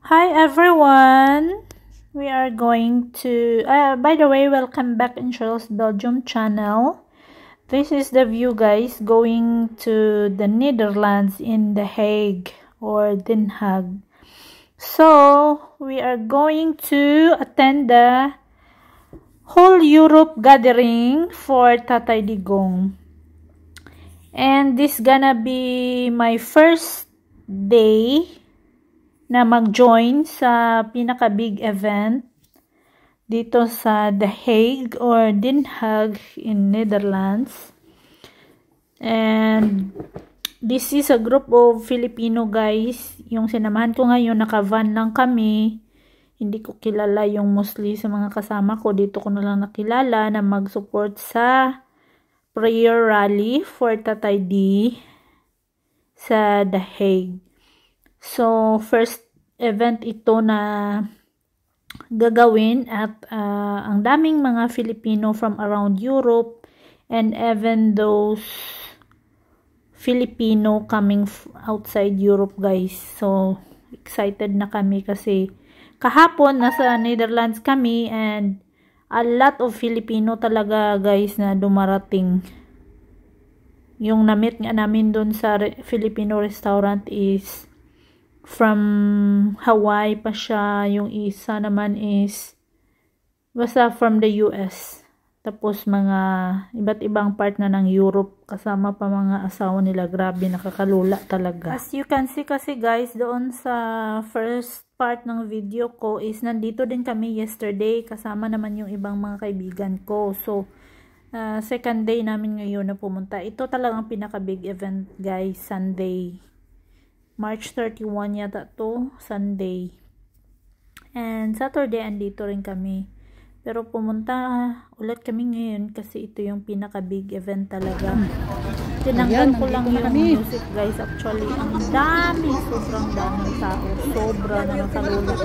Hi everyone, we are going to by the way, welcome back in Cheryl's Belgium channel. This is the view, guys, going to the Netherlands in The Hague or Den Haag. So we are going to attend the whole Europe gathering for Tatay Digong, and this gonna be my first day na mag-join sa pinaka-big event dito sa The Hague or Den Haag in Netherlands. And this is a group of Filipino guys. Yung sinamahan ko ngayon, naka-van lang kami. Hindi ko kilala yung mostly sa mga kasama ko. Dito ko na lang nakilala na mag-support sa prayer rally for Tatay D sa The Hague. So, first event ito na gagawin at ang daming mga Filipino from around Europe and even those Filipino coming outside Europe, guys. So, excited na kami kasi kahapon nasa Netherlands kami and a lot of Filipino talaga, guys, na dumarating. Yung na-meet nga namin dun sa Filipino restaurant is from Hawaii pa siya. Yung isa naman is basta from the US. Tapos mga iba't ibang part na ng Europe. Kasama pa mga asawa nila. Grabe, nakakalula talaga. As you can see kasi, guys, doon sa first part ng video ko is nandito din kami yesterday. Kasama naman yung ibang mga kaibigan ko. So, second day namin ngayon na pumunta. Ito talagang pinaka-big event, guys. Sunday. March 31 yata to, Sunday. And Saturday, andito rin kami. Pero pumunta ulit kami ngayon kasi ito yung pinaka-big event talaga. Tinanggal ko lang yung music, guys. Actually, ang dami, sobrang daming tao. Sobra na nakalulot.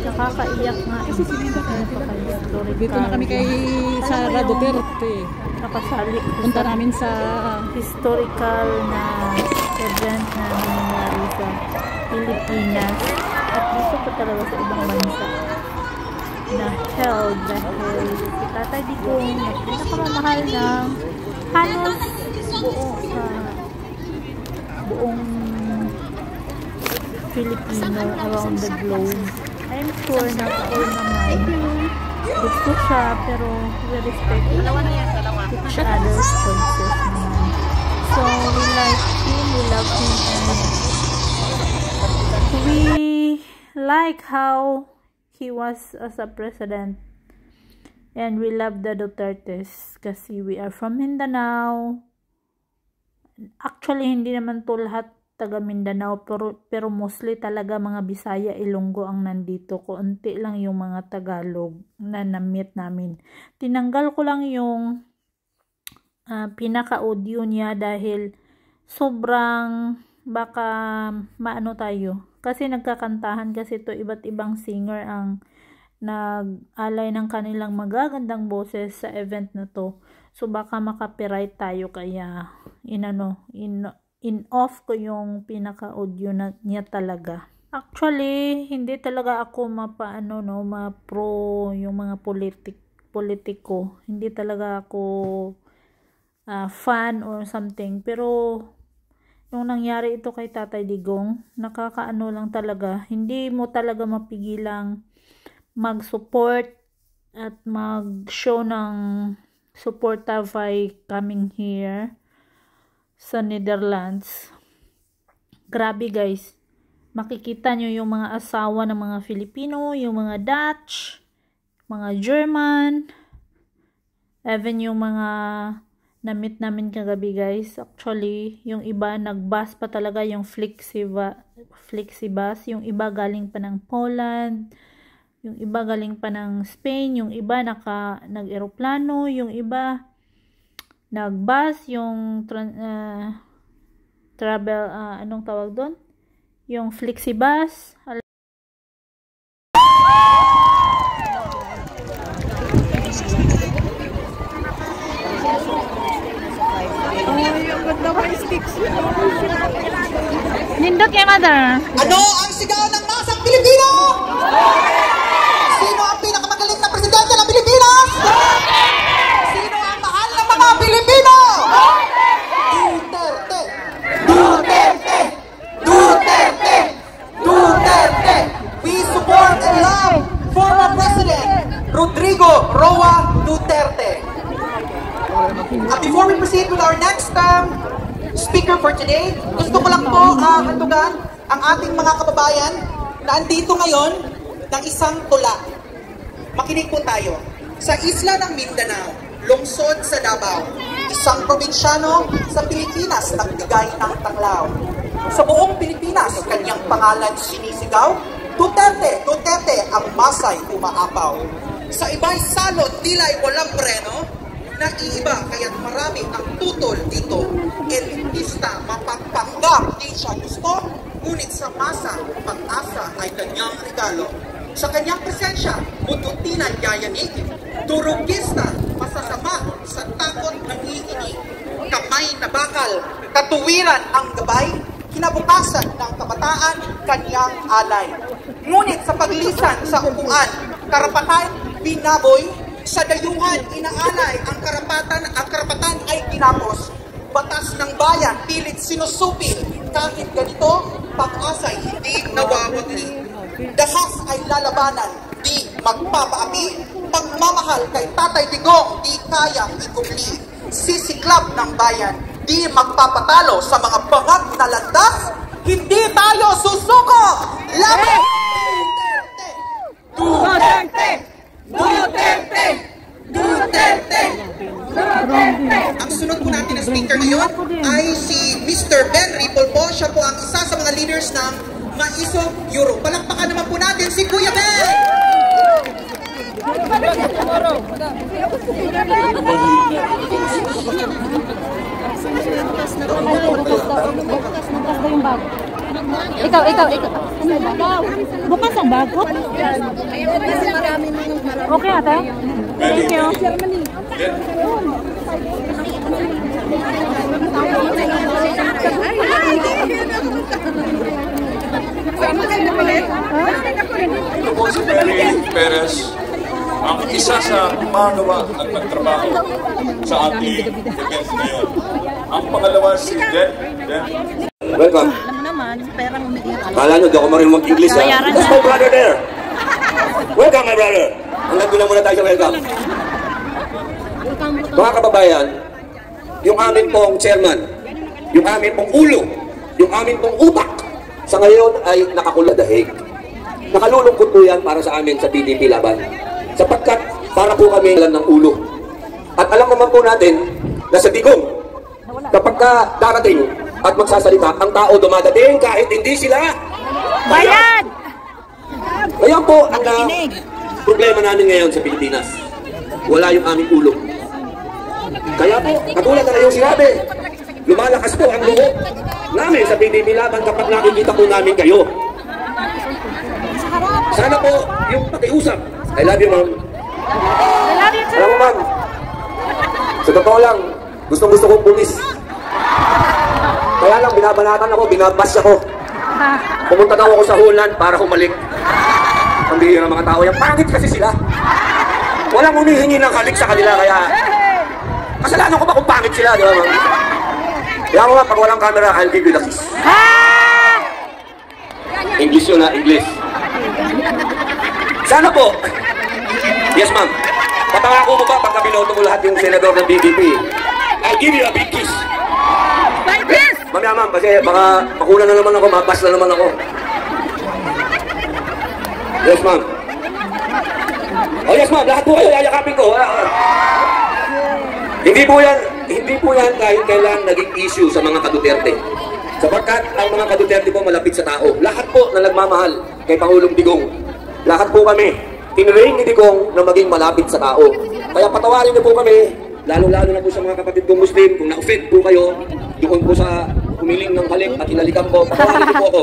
Nakakaiyak nga. Dito na kami kay Sara Duterte. Nakasali. Punta namin sa historical na event na nangyari sa Pilipinas at gusto ko talaga sa ibang bansa na held dahil si Tatay Digong na pinakamamahal ng halos buong Filipino around the globe. I'm sure na all naman gusto siya, pero we respect each other's choices naman. So we like him, we love him, and we like how he was as a president, and we love the Dutertes kasi we are from Mindanao. Actually, hindi naman to lahat taga Mindanao, pero mostly talaga mga Bisaya, Ilonggo ang nandito. Konti lang yung mga Tagalog na na-meet namin. Tinanggal ko lang yung pinaka-audio niya dahil sobrang baka maano tayo. Kasi nagkakantahan kasi to iba't ibang singer ang nag-alay ng kanilang magagandang boses sa event na to. So baka makapiright tayo, kaya in-off ko yung pinaka-audio niya talaga. Actually, hindi talaga ako ma-pro yung mga politiko. Hindi talaga ako fan or something. Pero nung nangyari ito kay Tatay Digong, nakakaano lang talaga. Hindi mo talaga mapigilang mag-support at mag-show ng suporta by coming here sa Netherlands. Grabe, guys. Makikita nyo yung mga asawa ng mga Filipino, yung mga Dutch, mga German, even yung mga na-meet namin kagabi, guys. Actually, yung iba nag-bus pa talaga, yung Flexibus, yung iba galing pa ng Poland, yung iba galing pa ng Spain, yung iba nag-eroplano, yung iba nag-bus, yung travel, anong tawag doon? Yung Flexibus. Nindot kay mother. Ano ang sigaw ng masang Pilipino? Rodrigo Roa Duterte. Before we proceed with our next speaker for today, gusto ko lang po handugan ang ating mga kababayan na andito ngayon ng isang tula. Makinig po tayo. Sa isla ng Mindanao, lungsod sa Davao, isang probinsyano sa Pilipinas nagbigay ng tanglaw. Sa buong Pilipinas, kanyang pangalan sinisigaw, Duterte, Duterte, ang masay umaapaw. Sa iba'y salot, tila'y walang preno, naiiba kaya't marami ang tutol dito. Elitista, mapagpanggap, di siya gusto, ngunit sa masa, pag-asa ay kanyang regalo. Sa kanyang presensya, bututinan yayanig, durugista, masasama, sa takot nangiinig, kamay na bakal, katuwiran ang gabay, kinabukasan ng kabataan, kanyang alay. Ngunit sa paglisan sa upuan, karapatan binaboy, sa dayuhan inaalay, ang karapatan ay tinapos. Batas ng bayan, pilit sinusupil, kahit ganito, pag-asa'y hindi nawawagi. Dahas ay lalabanan, di magpapaapi, pagmamahal kay Tatay Digong, di kayang ikubli. Sisiklab ng bayan, di magpapatalo sa mga bangag na landas, hindi tayo susuko! Laban! Duterte! Duterte! Duterte! Duterte! Ang sunod po natin na speaker ngayon ay si Mr. Ben Ripol po. Siya po ang isa sa mga leaders ng Maisog Europe. Palakpakan naman po natin si Kuya Ben! Ikaw. Bukas ang bago? Okay, ate? Thank you. Ito po si Mary Perez, ang isa sa magawa at nagtrabaho sa ating event ngayon. Ang pangalawa si Den. Welcome. Kala nyo, di ako marunong mag-English, ha? That's my brother there. Welcome, my brother. Hanggang doon lang muna tayo sa welcome. Mga kababayan, yung amin pong chairman, yung amin pong ulo, yung amin pong utak, sa ngayon ay nakakuladahig. Nakalulungkot po yan para sa amin sa PDP Laban. Sapagkat para po kami lang ng ulo. At alam naman po natin na sa Digong, kapag ka darating at magsasalita, ang tao dumadating kahit hindi sila Bayad! Kaya po ang problema namin ngayon sa Pilipinas. Wala yung aming ulo. Kaya po, katulad na yung sinabi, lumalakas po ang loob namin sa PDP Laban kapag nakikita po namin kayo. Sana po yung pakiusap. I love you, ma'am. I love you too. Alam mo, ma'am, sa totoo lang, gustong-gusto kong pulis. Kaya lang, binabanatan ako, binabas ako. Pumunta daw ako sa Holland para humalik. Ang bihira mga tao yan. Pangit kasi sila. Walang humihingi ng halik sa kanila, kaya kasalanan ko ba kung pangit sila, di ba, ma'am? Kaya mo nga, pag walang camera, I'll give you the kiss. English yun, ha? English. Sana po. Yes, ma'am. Papangako mo ba pagka binoto mo lahat yung senador ng BBP? I'll give you a big kiss. Like this! Mamaya, ma'am, kasi baka makunan na naman ako, mabas na naman ako. Yes, ma'am. Oh, yes, ma'am. Lahat po kayo, yayakapin ko. Hindi po yan kahit kailan naging issue sa mga ka-Duterte. Sapagkat ang mga ka-Duterte po malapit sa tao. Lahat po na nagmamahal kay Pangulong Digong. Lahat po kami, tinrain ni Digong na maging malapit sa tao. Kaya patawarin niyo po kami, lalo-lalo na po sa mga kapatid kong Muslim, kung na-offend po kayo, doon po sa humiling ng halik at hinalikan po, patawarin niyo po ako.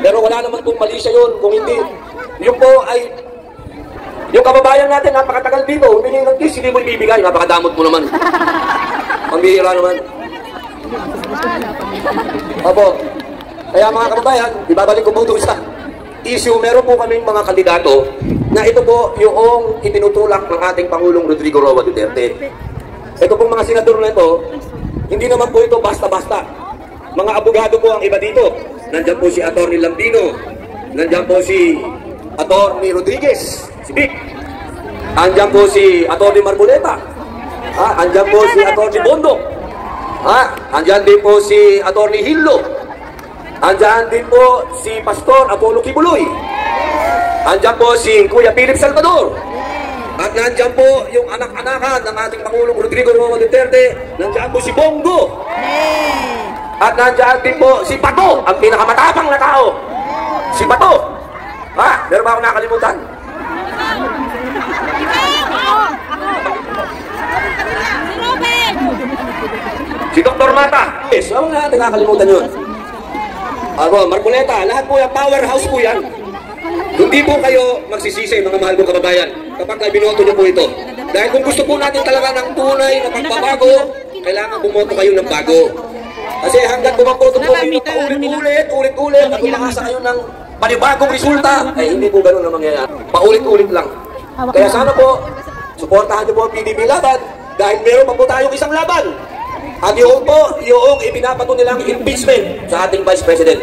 Pero wala naman pong mali siya yun, kung hindi. Yun po ay, yung kababayan natin, napakatagal dito, humiling ng kiss, hindi mo ibibigay, napakadamot mo naman. Ang bihira naman. Opo. Kaya mga kababayan, ibabalik ko po ito sa issue. Meron po kaming mga kandidato na ito po yung itinutulak ng ating Pangulong Rodrigo Roa Duterte. Ito pong mga senador na ito, hindi naman po ito basta-basta. Mga abogado po ang iba dito. Nandiyan po si Atty. Lambino. Nandiyan po si Atty. Rodriguez. Si Vic. Andyan po si Atty. Marcoleta. Andyan po si Atty. Bondo. Andyan din po si Atty. Hillo. Andyan din po si Pastor Apollo Kibuloy. Andyan po si Kuya Philip Salvador. At nandyan po yung anak-anakan ng ating Pangulong Rodrigo Roa Duterte. Nandyan po si Bongo. At nandyan din po si Pato, ang pinakamatapang na tao. Si Pato. Meron ba akong nakalimutan? Si Dr. Mata. Yes, ako na nakakalimutan yun. Marcoleta, lahat po yung powerhouse po yan. Hindi po kayo magsisisi, mga mahal kong kababayan, kapag binoto niyo po ito. Dahil kung gusto po natin talaga ng tunay na pagbabago, kailangan bumoto kayo ng bago. Kasi hanggang bumaboto po kayo paulit-ulit, at umakasa kayo ng panibagong resulta, ay hindi po ganun ang mangyayari. Paulit-ulit lang. Kaya sana po, suportahan niyo po ang PDP laban, dahil meron pa po tayong isang laban. At yung ipinapato nilang impeachment sa ating Vice President.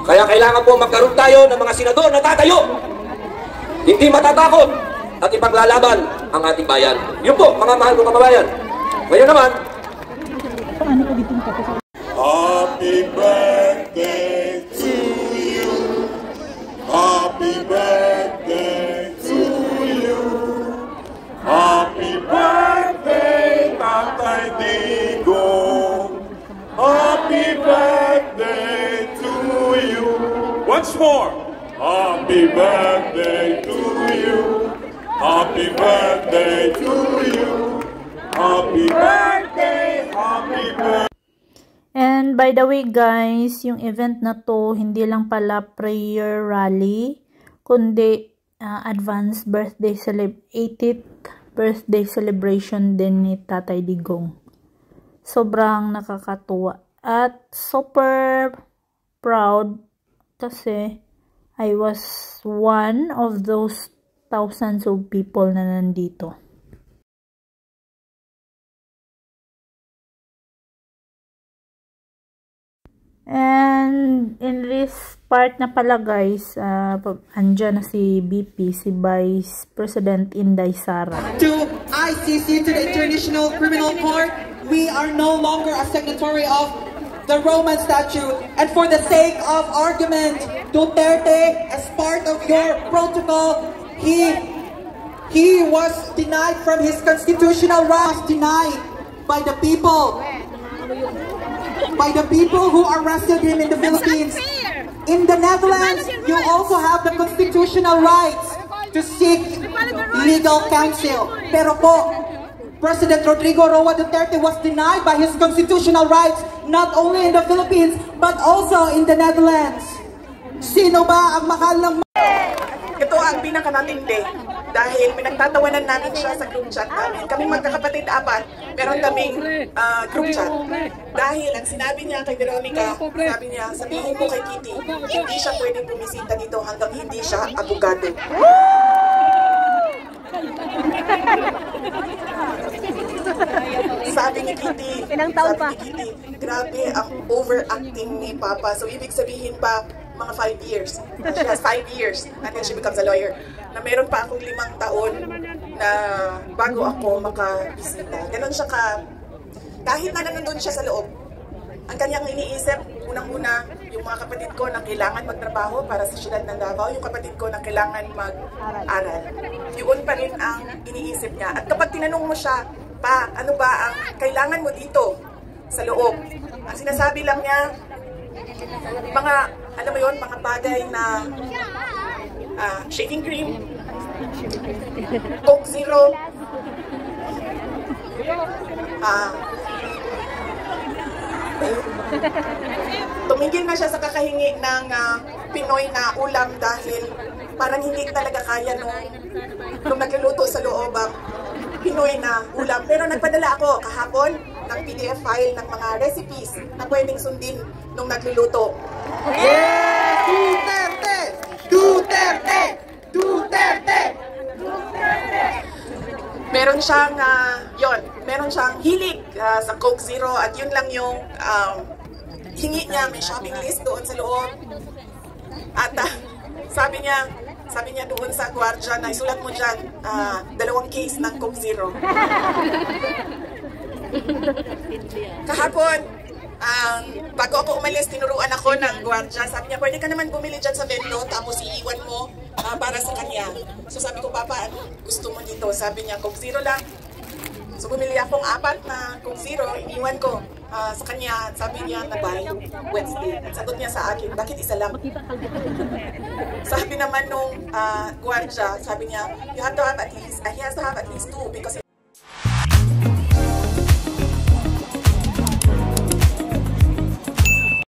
Kaya kailangan po magkaroon tayo ng mga senador na tatayo. Hindi matatakot at ipaglalaban ang ating bayan. Yun po, mga mahal kong kababayan. Ngayon naman, Happy birthday to you. Happy birthday to you. Happy birthday, Tatay Digong. Happy birthday to you. Once more. Happy birthday to you. Happy birthday to you. Happy birthday, happy birthday. And by the way guys, yung event na to, hindi lang pala prayer rally, kundi advanced birthday 80th birthday celebration din ni Tatay Digong. Sobrang nakakatuwa at super proud kasi I was one of those thousands of people na nandito. And in this part na pala guys, andyan na si BP, si Vice President Inday Sara. To ICC, to the International Criminal Court, we are no longer a signatory of the Roman Statute. And for the sake of argument, Duterte, as part of your protocol, he was denied from his constitutional rights, denied by the people. By the people who arrested him in the Philippines. In the Netherlands, you also have the constitutional rights to seek legal counsel. Pero po, President Rodrigo Roa Duterte was denied by his constitutional rights, not only in the Philippines, but also in the Netherlands. Sino ba ang mahal ng... Ito ang pinakamatindi dahil pinagtatawanan namin siya sa group chat namin. Kaming magkakapatid apat, meron kaming group chat. Dahil ang sinabi niya kay Veronica, sabi niya, sabihin ko kay Kitty, hindi siya pwedeng bumisita dito hanggang hindi siya abogado. Sabi ni Kitty, grabe ang overacting ni Papa. So ibig sabihin pa, mga 5 years. She has 5 years until she becomes a lawyer. Na meron pa akong 5 taon na bago ako makabisita. Ganon siya ka, kahit na nandun siya sa loob, ang kanyang iniisip, unang-una, yung mga kapatid ko na kailangan magtrabaho para sa siyudad ng Davao, yung kapatid ko na kailangan mag-aral. Yun pa rin ang iniisip niya. At kapag tinanong mo siya, pa, ano ba ang kailangan mo dito sa loob? Ang sinasabi lang niya, mga, alam mo yun, mga bagay na shaving cream, Coke Zero, tumigil na siya sa kakahingi ng Pinoy na ulam dahil parang hindi talaga kaya nung nagluluto sa loob ang Pinoy na ulam. Pero nagpadala ako kahapon ng PDF file ng mga recipes na pwedeng sundin nung nagluluto. Yeah! Duterte! Duterte! Duterte! Meron siyang, meron siyang hilig sa Coke Zero at yun lang yung hingi niya. May shopping list doon sa loob. At sabi niya, Sabi niya doon sa gwardiya na isulat mo dyan, 2 case ng Coke Zero. Kahapon, bago ako umalis, tinuruan ako ng gwardiya. Sabi niya, pwede ka naman bumili dyan sa vendo, tapos iiwan mo para sa kanya. So sabi ko, Papa, gusto mo dito? Sabi niya, Coke Zero lang. So bumili akong 4 na Coke Zero, iniwan ko sa kanya. Sabi niya, nag-buy Wednesday. At sagot niya sa akin, bakit isa lang? Sabi naman nung gwardiya, sabi niya, he has to have at least 2 because